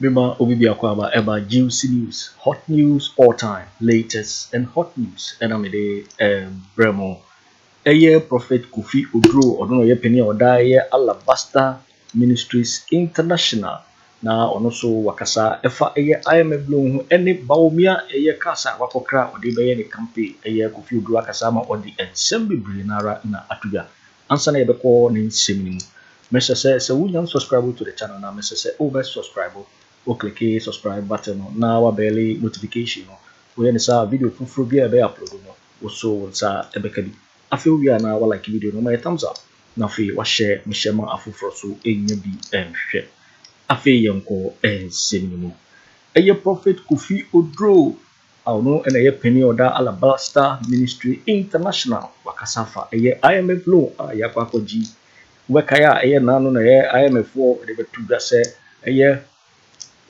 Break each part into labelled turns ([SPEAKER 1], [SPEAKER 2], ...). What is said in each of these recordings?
[SPEAKER 1] Bima Obibi Akwaba about juicy news, hot news all time, latest and hot news. And I'm Bremo. Prophet Kofi Oduro, or no, ye penny or die, Alabaster Ministries International. Now, also Wakasa, Efa, IMF bloom, any Bawumia, Casa, Wakokra, or the Bayani campaign, Kofi Oduro Kasama, or the Assembly Brinara in Atuga. Answer never call in Semini. Mr. says, so we don't subscribe to the channel now, Mr. say, over subscribe. Or click the subscribe button now barely notification we any sa video full be upload no so sa ebeka bi afi we na wa like video no my thumbs up na fi wa share me share ma afufro so enya bi enhwe afi yenko ensemimu eye prophet Kofi Oduro no and eye penny oda Alabaster Ministry International wakasafa eye IMF loan ya kwakoji wekaya eye nanu na eye IMF for de betuga se eye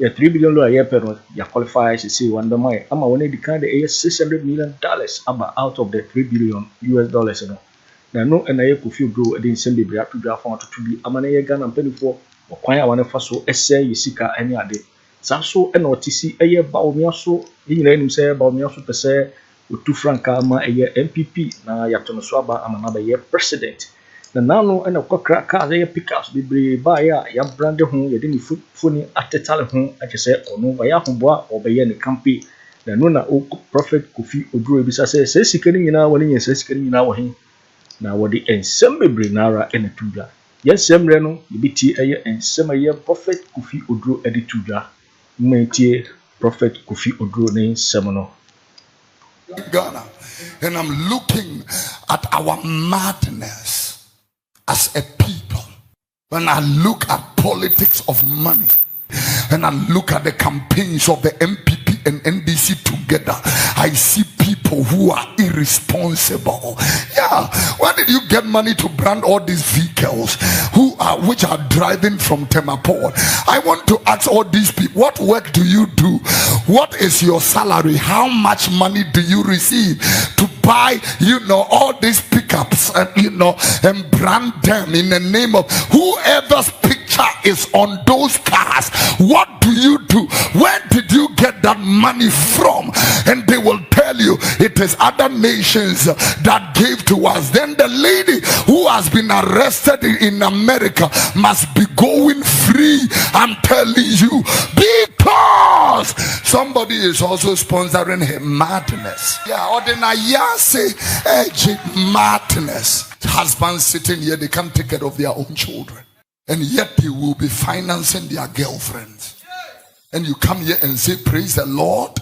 [SPEAKER 1] $3 billion year per ya qualifies to see one my ama when they kind of $600 million about out of the $3 billion US no na no and I Kofi Oduro e dey send be bra to draft want to be amana ye Ghana mpanyfo okwan a wane fa so ese yisika ani ade sa so e na otisi eye Bawumia so nyina enim se Bawumia so pese otu franka ama eye NPP na ya to no so aba amana ba ye president na nano ena kokra ka ye pickups bibre ba ya brand ho ye de ni foni atetale ho akese ono ba ya homboa obeye ni campaign na no na prophet Kofi Oduro bi sa se sikani nyina woni nye sikani nyina wo hin na wodi ensem bibre nara ena tudwa yesemre no yibiti eye ensem ye prophet Kofi Oduro edi tudwa mmetie prophet Kofi Oduro ne ensem no
[SPEAKER 2] Ghana, and I'm looking at our madness as a people. When I look at politics of money and I look at the campaigns of the MPP and NDC together, I see people who are irresponsible. Yeah, where did you get money to brand all these vehicles which are driving from Temaport? I want to ask all these people, what work do you do? What is your salary? How much money do you receive to buy, all these pickups and, and brand them in the name of whoever's picture is on those cars? What do you do? Where did you get that money from? And they will tell you it is other nations that gave to us. Then the lady who has been arrested in America must be going free. I'm telling you, because somebody is also sponsoring her madness. Yeah, ordinary madness. Husbands sitting here, they can't take care of their own children, and yet they will be financing their girlfriends. And you come here and say, praise the Lord.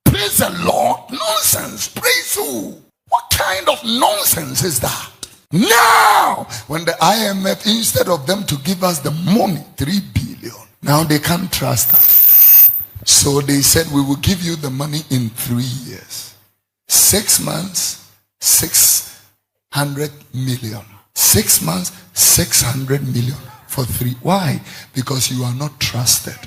[SPEAKER 2] Praise the Lord. Nonsense. Praise who? What kind of nonsense is that? Now, when the IMF, instead of them to give us the money, 3 billion, now they can't trust us. So they said, we will give you the money in 3 years. 6 months, 600 million. 6 months, 600 million for 3. Why? Because you are not trusted.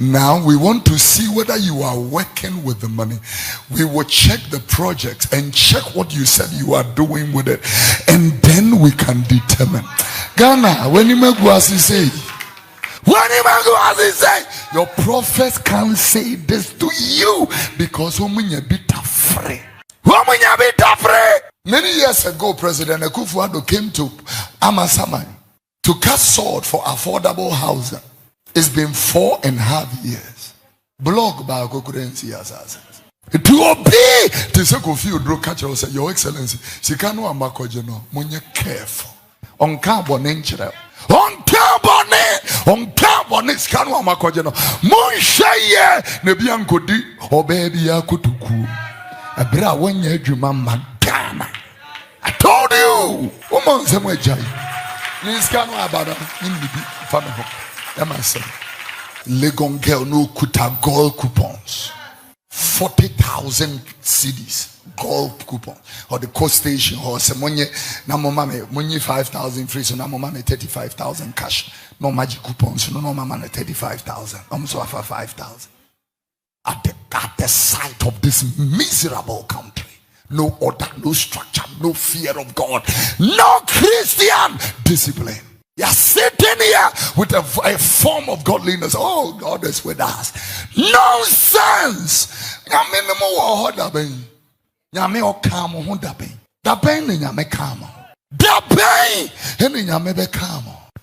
[SPEAKER 2] Now we want to see whether you are working with the money. We will check the project and check what you said you are doing with it, and then we can determine. Ghana, when you make what he say, your prophet can't say this to you because many years ago, President Akufo Addo came to Amasaman to cast sword for affordable housing. It's been 4.5 years. Blog by Kokurensi Asas. To obey to say Kofi Oduro catch us, Your Excellency, Sikano Amakojeno, Munye careful. On carbon inchre. On carbon Sikano Amakojeno. Monshaye Nebiankodi, Obebi Akutuku. Abra when ye Juma Magana. I told you, woman, somewhere Jai. Legon girl no kuta gold coupons, 40,000 CDs gold coupon, or the coast station or some money. Na mama me 5,000 free, so na mama me 35,000 cash. No magic coupons, no mama me 35,000. I'm so for 5,000. At the sight of this miserable country, no order, no structure, no fear of God, no Christian discipline. You're sitting here with a form of godliness. Oh, God is with us. Nonsense.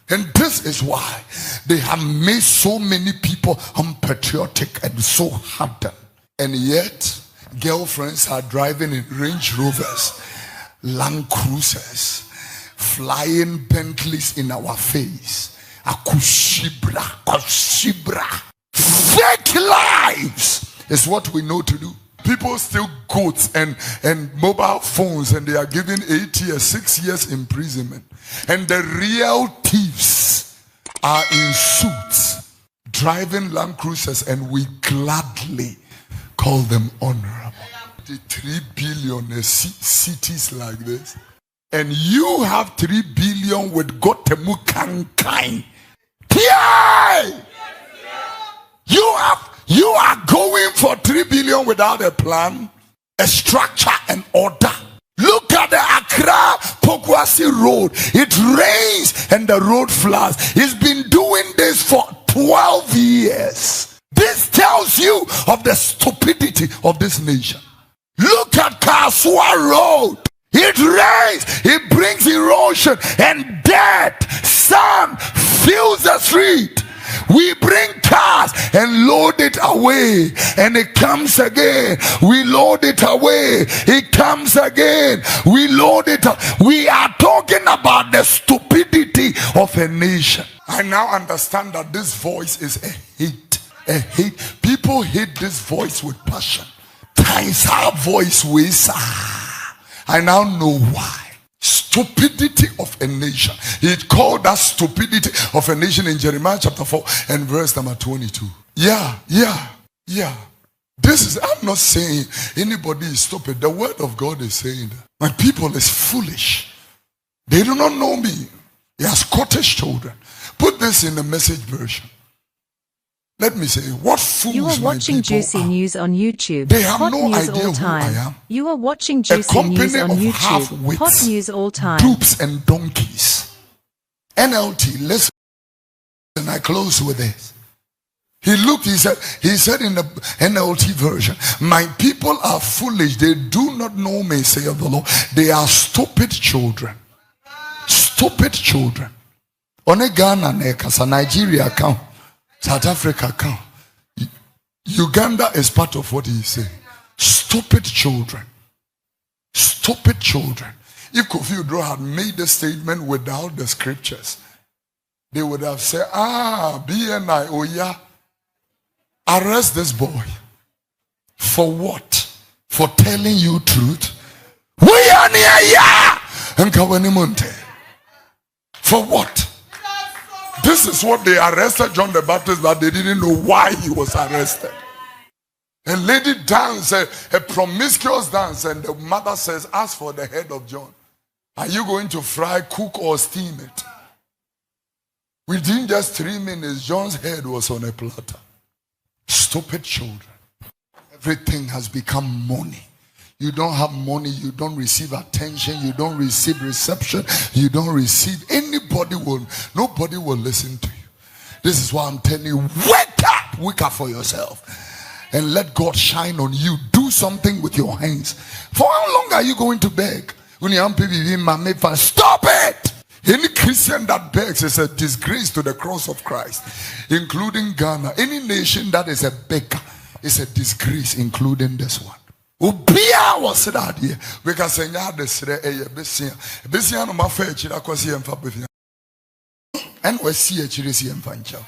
[SPEAKER 2] And this is why they have made so many people unpatriotic and so hardened. And yet, girlfriends are driving in Range Rovers, Land Cruisers, flying Bentleys in our face. Akushibra. Fake lives is what we know to do. People steal goats and mobile phones, and they are given 8 years, 6 years imprisonment. And the real thieves are in suits, driving Land Cruisers, and we gladly call them honorable. The 3 billion cities like this, and you have 3 billion with Gotemu Kankai. You are going for 3 billion without a plan, a structure, and order. Look at the Accra Pokuaa road. It rains and the road floods. He's been doing this for 12 years. This tells you of the stupidity of this nation. Look at Kasua Road. It rains, it brings erosion and death. Sun fills the street. We bring cars and load it away, and it comes again. We load it away, it comes again. We load it up. We are talking about the stupidity of a nation. I now understand that this voice is a hate. A hate. People hate this voice with passion. Times our voice ways. I now know why. Stupidity of a nation. He called that stupidity of a nation in Jeremiah chapter 4 and verse number 22. Yeah. This is, I'm not saying anybody is stupid. The word of God is saying that my people is foolish. They do not know me. They are Scottish children. Put this in the Message version. Let me say, what fools
[SPEAKER 3] you are watching Juicy
[SPEAKER 2] are.
[SPEAKER 3] News on YouTube.
[SPEAKER 2] They have
[SPEAKER 3] Hot
[SPEAKER 2] no
[SPEAKER 3] news
[SPEAKER 2] idea
[SPEAKER 3] all time.
[SPEAKER 2] who I am.
[SPEAKER 3] You are watching Juicy News on YouTube. Hot news all time.
[SPEAKER 2] Dupes and donkeys. NLT, listen. And I close with this. He said in the NLT version, my people are foolish. They do not know me, saith the Lord. They are stupid children. Stupid children. On a Ghana, Nigeria account. South Africa count. Uganda is part of what he's saying. Stupid children. Stupid children. If Kofi Oduro had made the statement without the scriptures, they would have said, BNI, oh yeah, arrest this boy. For what? For telling you truth? We are near ya! For what? This is what they arrested John the Baptist, but they didn't know why he was arrested. A lady danced, a promiscuous dance, and the mother says, ask for the head of John. Are you going to fry, cook, or steam it? Within just 3 minutes, John's head was on a platter. Stupid children. Everything has become money. You don't have money, you don't receive attention, you don't receive reception, you don't receive, nobody will listen to you. This is why I'm telling you, wake up for yourself and let God shine on you. Do something with your hands. For how long are you going to beg? Stop it! Any Christian that begs is a disgrace to the cross of Christ, including Ghana. Any nation that is a beggar is a disgrace, including this one. Ubia was that here because senya de sre besia no mafa echira kwasi emfa befia and we see echire si emfa ncha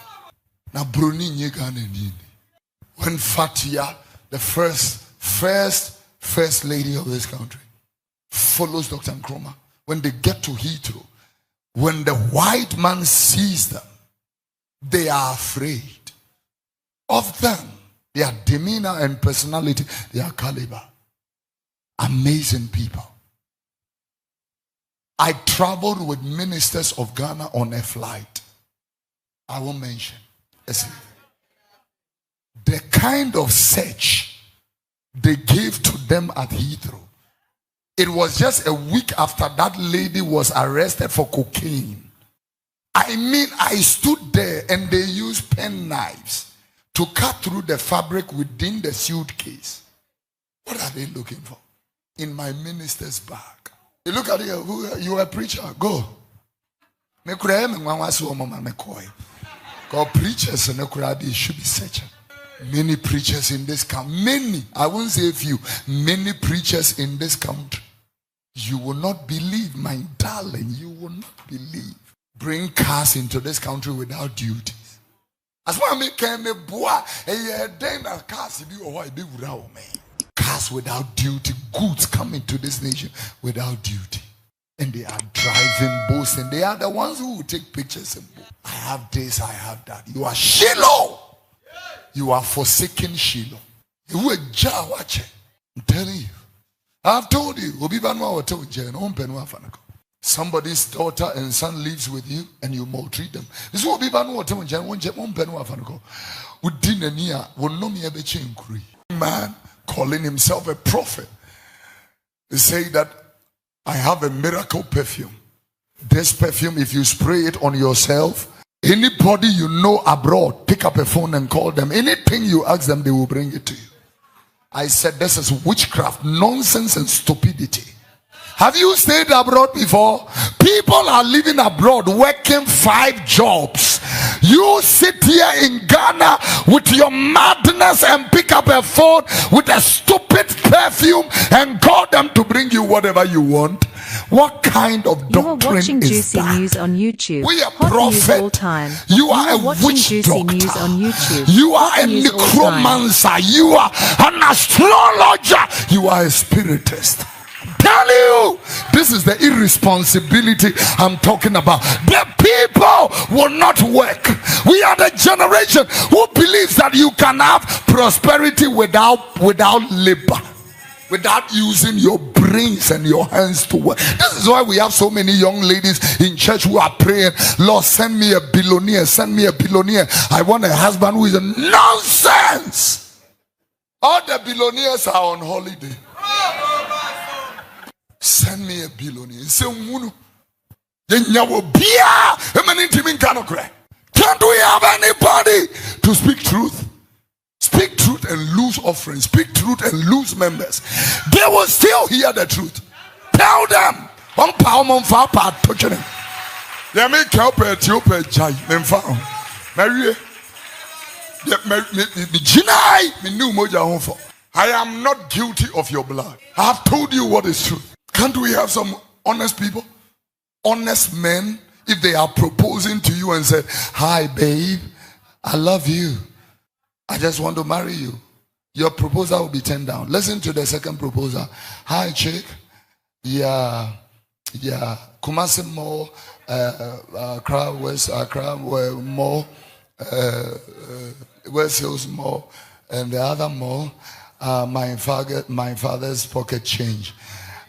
[SPEAKER 2] na broni nye Ghana ni when Fatia, the first lady of this country, follows Dr. Nkrumah, when they get to Heathrow, when the white man sees them, they are afraid of them. Their demeanor and personality, their caliber. Amazing people. I traveled with ministers of Ghana on a flight. I won't mention. The kind of search they gave to them at Heathrow It was just a week after that lady was arrested for cocaine. I mean, I stood there and they used pen knives to cut through the fabric within the suitcase. What are they looking for? In my minister's bag. You look at it, you are a preacher, go. Because preachers should be searching. Many preachers in this country, many, I won't say a few, many preachers in this country. You will not believe, my darling, you will not believe. Bring cars into this country without duties. As one me can me boy, cars without duty, goods come into this nation without duty. And they are driving boats, and they are the ones who will take pictures and boats. I have this, I have that. You are Shiloh. You are forsaken Shiloh. You are Jawache. I'm telling you. I've told you. Somebody's daughter and son lives with you and you maltreat them. Man calling himself a prophet. They say that I have a miracle perfume. This perfume, if you spray it on yourself, anybody you know abroad, pick up a phone and call them. Anything you ask them, they will bring it to you. I said this is witchcraft, nonsense and stupidity. Have you stayed abroad before? People are living abroad working 5 jobs. You sit here in Ghana with your madness and pick up a phone with a stupid perfume and call them to bring you whatever you want. What kind of doctrine
[SPEAKER 3] you are watching
[SPEAKER 2] is
[SPEAKER 3] Juicy
[SPEAKER 2] that?
[SPEAKER 3] News on YouTube.
[SPEAKER 2] We are
[SPEAKER 3] Hot
[SPEAKER 2] prophet.
[SPEAKER 3] News all time.
[SPEAKER 2] You are a
[SPEAKER 3] watching
[SPEAKER 2] witch
[SPEAKER 3] Juicy
[SPEAKER 2] doctor.
[SPEAKER 3] News on YouTube.
[SPEAKER 2] You are
[SPEAKER 3] Hot
[SPEAKER 2] a
[SPEAKER 3] News all time.
[SPEAKER 2] necromancer. You are an astrologer. You are a spiritist. Tell you, this is the irresponsibility I'm talking about. The people will not work. We are the generation who believes that you can have prosperity without labor, without using your brains and your hands to work. This is why we have so many young ladies in church who are praying, Lord, send me a billionaire, send me a billionaire. I want a husband who is a nonsense. All the billionaires are on holiday. Send me a billionaire. Can't we have anybody to speak truth? Speak truth and lose offerings. Speak truth and lose members. They will still hear the truth. Tell them. I am not guilty of your blood. I have told you what is true. Can't we have some honest people? Honest men, if they are proposing to you and say, hi babe, I love you, I just want to marry you, your proposal will be turned down. Listen to the second proposal. Hi chick, yeah, Kumasi Mall, Accra West, Accra Mall, West Hills Mall, and the other mall, my father's pocket change.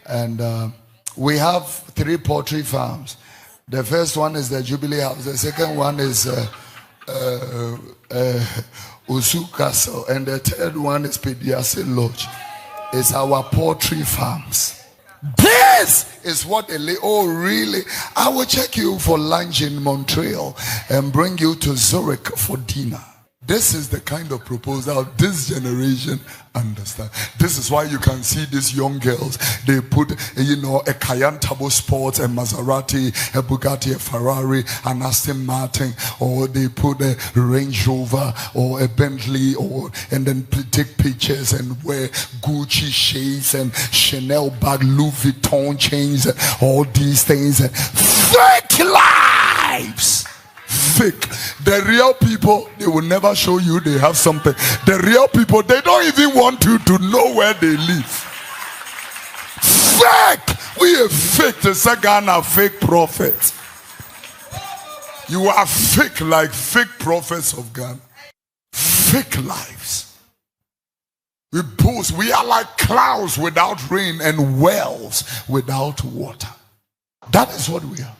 [SPEAKER 2] And we have 3 poultry farms. The first one is the Jubilee House. The second one is Owusu Castle. And the third one is Pediase Lodge. It's our poultry farms. This is what oh really? I will check you for lunch in Montreal and bring you to Zurich for dinner. This is the kind of proposal this generation understand. This is why you can see these young girls. They put, a Cayenne Turbo Sports, a Maserati, a Bugatti, a Ferrari, an Aston Martin, or they put a Range Rover or a Bentley, and then take pictures and wear Gucci shades and Chanel bag, Louis Vuitton chains, all these things. Fake lives. Fake. The real people, they will never show you they have something. The real people, they don't even want you to know where they live. Fake. We are fake. The second are fake prophets. You are fake like fake prophets of God. Fake lives. We boast. We are like clouds without rain and wells without water. That is what we are.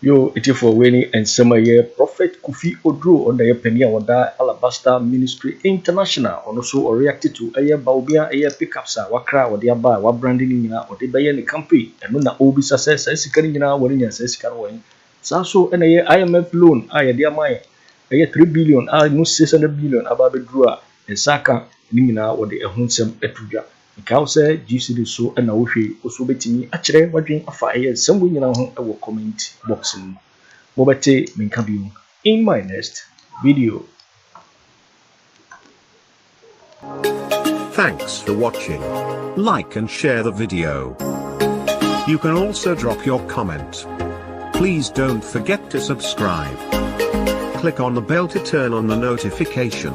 [SPEAKER 1] Yo, it is for winning and summer year. Prophet Kofi Oduro on the penny or that Alabaster Ministry International on also reacted to a Bawumia a pickups wakra or the aba what branding or the Bayan campaign and no obi success as Karina Warinia says Carwin. So and a IMF loan I dear my a 3 billion I no 600 billion about the drawer and Saka Nimina or the Hunsem Etruja. Ikaw sɛ GCD so na wohwe oso betimi akyerɛ wadwen afa ɛyɛ nsɛm nyina ho ɛwɔ comment box mu mobɛte menka bio in my next video.
[SPEAKER 4] Thanks for watching. Like and share the video. You can also drop your comment. Please don't forget to subscribe. Click on the bell to turn on the notification.